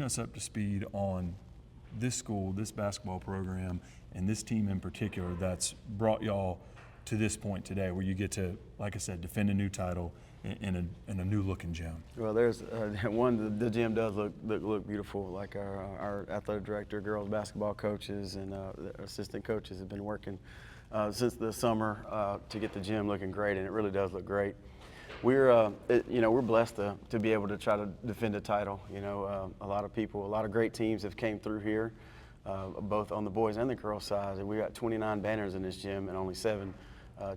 us up to speed on this school, this basketball program, and this team in particular that's brought y'all to this point today where you get to, like I said, defend a new title in a new looking gym? Well, there's the gym does look beautiful. Like our athletic director, girls basketball coaches, and the assistant coaches have been working since the summer to get the gym looking great, and it really does look great. We're we're blessed to be able to try to defend a title. A lot of great teams have came through here, both on the boys and the girls side, and we got 29 banners in this gym and only 7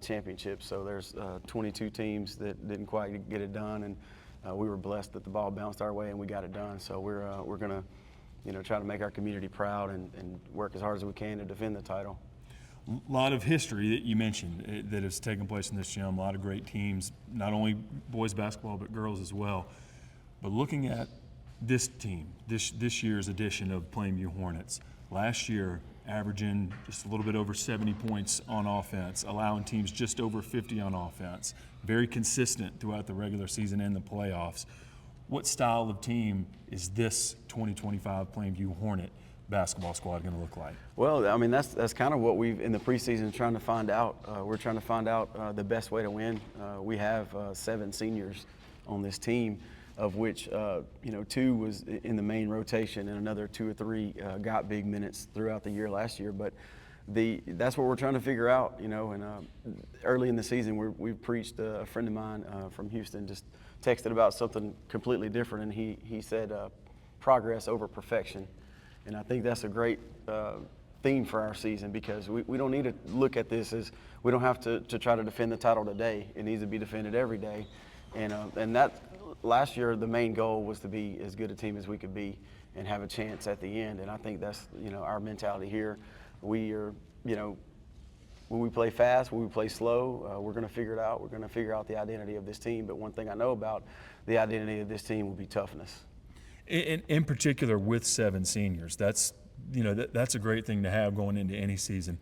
championships. So there's 22 teams that didn't quite get it done, and we were blessed that the ball bounced our way and we got it done. So we're gonna try to make our community proud and work as hard as we can to defend the title. A lot of history that you mentioned that has taken place in this gym. A lot of great teams, not only boys basketball but girls as well. But looking at this team, this year's edition of Plainview Hornets, last year averaging just a little bit over 70 points on offense, allowing teams just over 50 on offense, very consistent throughout the regular season and the playoffs. What style of team is this 2025 Plainview Hornet basketball squad going to look like? Well, I mean, that's kind of what we've in the preseason trying to find out. We're trying to find out the best way to win. We have 7 seniors on this team, of which 2 was in the main rotation and another 2 or 3 got big minutes throughout the year last year. But that's what we're trying to figure out. And early in the season, we preached. A friend of mine from Houston just texted about something completely different, and he said progress over perfection. And I think that's a great theme for our season, because we don't need to look at this as we don't have to try to defend the title today. It needs to be defended every day. And that last year, the main goal was to be as good a team as we could be and have a chance at the end. And I think that's our mentality here. We are when we play fast, when we play slow, we're going to figure it out. We're going to figure out the identity of this team. But one thing I know about the identity of this team will be toughness. In particular, with 7 seniors, that's a great thing to have going into any season.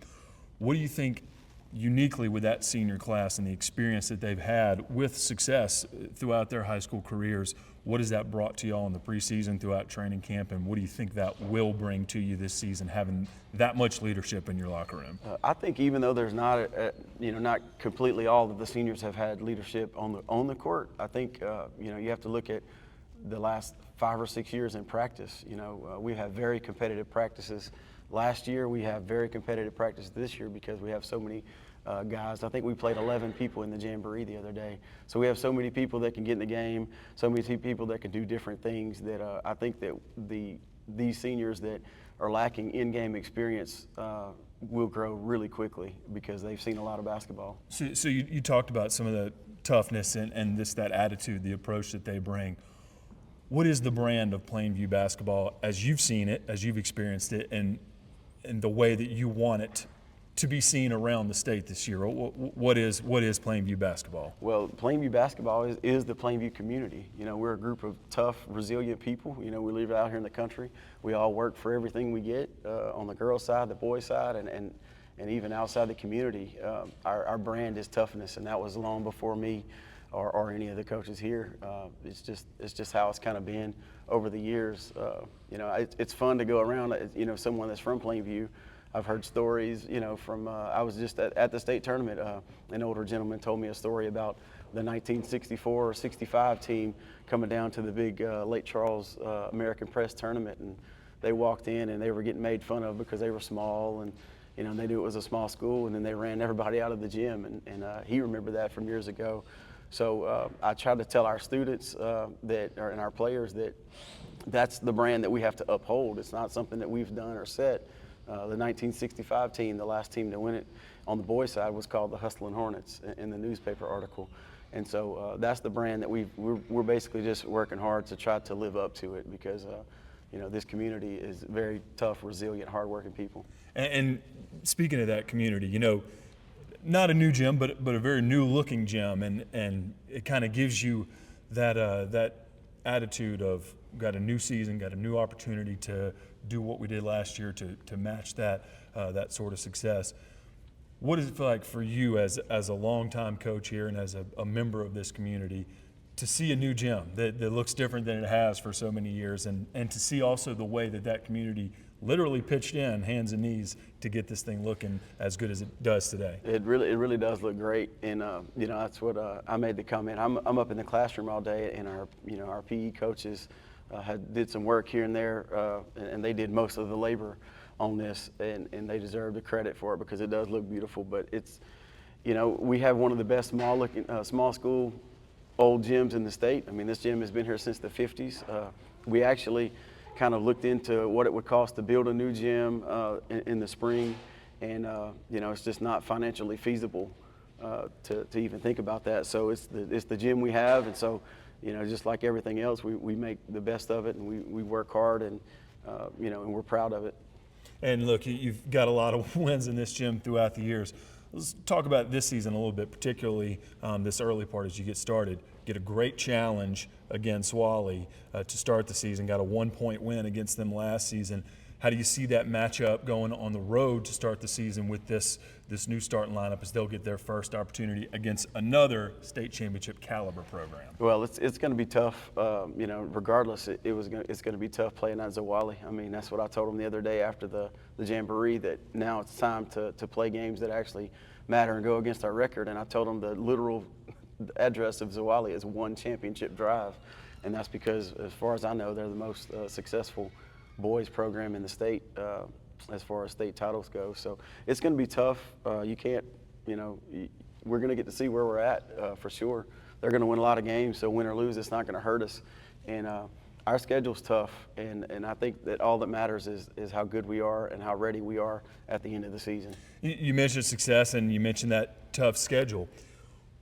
What do you think uniquely with that senior class and the experience that they've had with success throughout their high school careers? What has that brought to y'all in the preseason, throughout training camp, and what do you think that will bring to you this season, having that much leadership in your locker room? I think even though there's not not completely all of the seniors have had leadership on the court, I think you have to look at the last 5 or 6 years in practice. We have very competitive practices. Last year, we have very competitive practice this year because we have so many guys. I think we played 11 people in the Jamboree the other day. So we have so many people that can get in the game, so many people that can do different things that I think that these seniors that are lacking in-game experience will grow really quickly because they've seen a lot of basketball. So you talked about some of the toughness and that attitude, the approach that they bring. What is the brand of Plainview basketball as you've seen it, as you've experienced it, and the way that you want it to be seen around the state this year? What is Plainview basketball? Well, Plainview basketball is the Plainview community. We're a group of tough, resilient people. We live out here in the country. We all work for everything we get on the girls' side, the boys' side, and even outside the community. Our brand is toughness, and that was long before me or any of the coaches here. It's just how it's kind of been over the years. It's fun to go around. Someone that's from Plainview, I've heard stories. From I was just at the state tournament. An older gentleman told me a story about the 1964 or 65 team coming down to the big Lake Charles American Press tournament, and they walked in and they were getting made fun of because they were small, and they knew it was a small school, and then they ran everybody out of the gym, and he remembered that from years ago. So I try to tell our students and our players that's the brand that we have to uphold. It's not something that we've done or set. The 1965 team, the last team to win it on the boys' side, was called the Hustlin' Hornets in the newspaper article. And so that's the brand that we're basically just working hard to try to live up to it because this community is very tough, resilient, hardworking people. And speaking of that community, not a new gym, but a very new-looking gym, and it kind of gives you that attitude of got a new season, got a new opportunity to do what we did last year to match that sort of success. What does it feel like for you as a longtime coach here and as a member of this community to see a new gym that looks different than it has for so many years, and to see also the way that community literally pitched in hands and knees to get this thing looking as good as it does today. It really does look great, and you know, that's what I made the comment. I'm up in the classroom all day, and our PE coaches did some work here and there, and they did most of the labor on this, and they deserve the credit for it because it does look beautiful. But it's, you know, we have one of the best small school old gyms in the state. I mean, this gym has been here since the 50s. We actually kind of looked into what it would cost to build a new gym in the spring, and you know, it's just not financially feasible to even think about that. So it's the gym we have, and so, you know, just like everything else, we make the best of it, and we work hard, and you know, and we're proud of it. And look, you've got a lot of wins in this gym throughout the years. Let's talk about this season a little bit, particularly this early part as you get started. Get a great challenge against Wally to start the season. Got a 1-point win against them last season. How do you see that matchup going on the road to start the season with this new starting lineup as they'll get their first opportunity against another state championship caliber program? Well, it's going to be tough. You know, regardless, it's going to be tough playing at Zawali. I mean, that's what I told them the other day after the Jamboree, that now it's time to play games that actually matter and go against our record. And I told them the literal address of Zawali is one championship drive, and that's because, as far as I know, they're the most successful boys program in the state as far as state titles go. So it's going to be tough. You can't, you know, we're going to get to see where we're at for sure. They're going to win a lot of games, so win or lose, it's not going to hurt us. And our schedule's tough, and I think that all that matters is how good we are and how ready we are at the end of the season. You mentioned success, and you mentioned that tough schedule.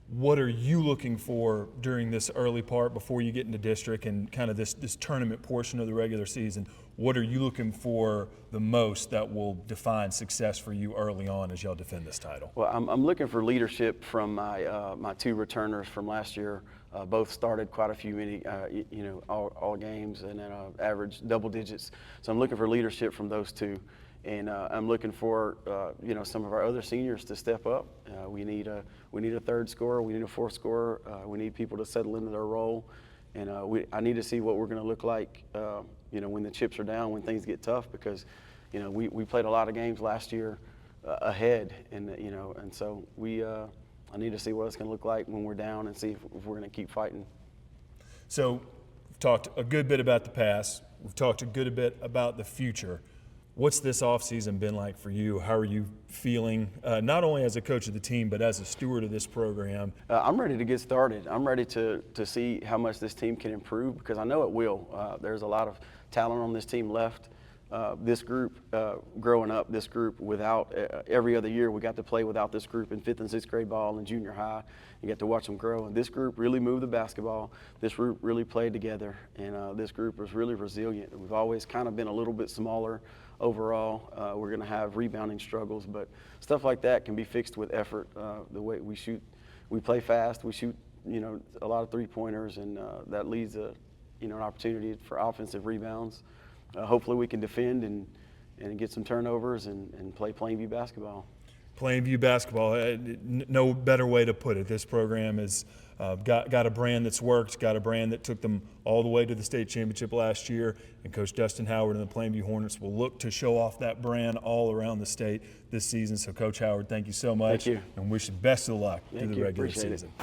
What are you looking for during this early part before you get into district and kind of this tournament portion of the regular season? What are you looking for the most that will define success for you early on as y'all defend this title? Well, I'm looking for leadership from my two returners from last year. Both started quite a few you know, all games, and then averaged double digits. So I'm looking for leadership from those two. And I'm looking for you know, some of our other seniors to step up. We need a third scorer. We need a fourth scorer. We need people to settle into their role. And I need to see what we're going to look like, you know, when the chips are down, when things get tough, because, you know, we played a lot of games last year ahead, and you know, and so I need to see what it's going to look like when we're down and see if we're going to keep fighting. So we've talked a good bit about the past. We've talked a good bit about the future. What's this offseason been like for you? How are you feeling, not only as a coach of the team, but as a steward of this program? I'm ready to get started. I'm ready to see how much this team can improve, because I know it will. There's a lot of talent on this team left. This group, growing up, this group without, every other year we got to play without this group in 5th and 6th grade ball and junior high. You get to watch them grow. And this group really moved the basketball. This group really played together. And this group was really resilient. We've always kind of been a little bit smaller overall. We're going to have rebounding struggles, but stuff like that can be fixed with effort. The way we shoot, we play fast. We shoot, you know, a lot of three-pointers, and that leads you know, an opportunity for offensive rebounds. Hopefully we can defend and get some turnovers and play Plainview basketball. Plainview basketball, no better way to put it. This program has got a brand that's worked, got a brand that took them all the way to the state championship last year, and Coach Dustin Howard and the Plainview Hornets will look to show off that brand all around the state this season. So, Coach Howard, thank you so much. Thank you. And wish you best of luck through the regular season.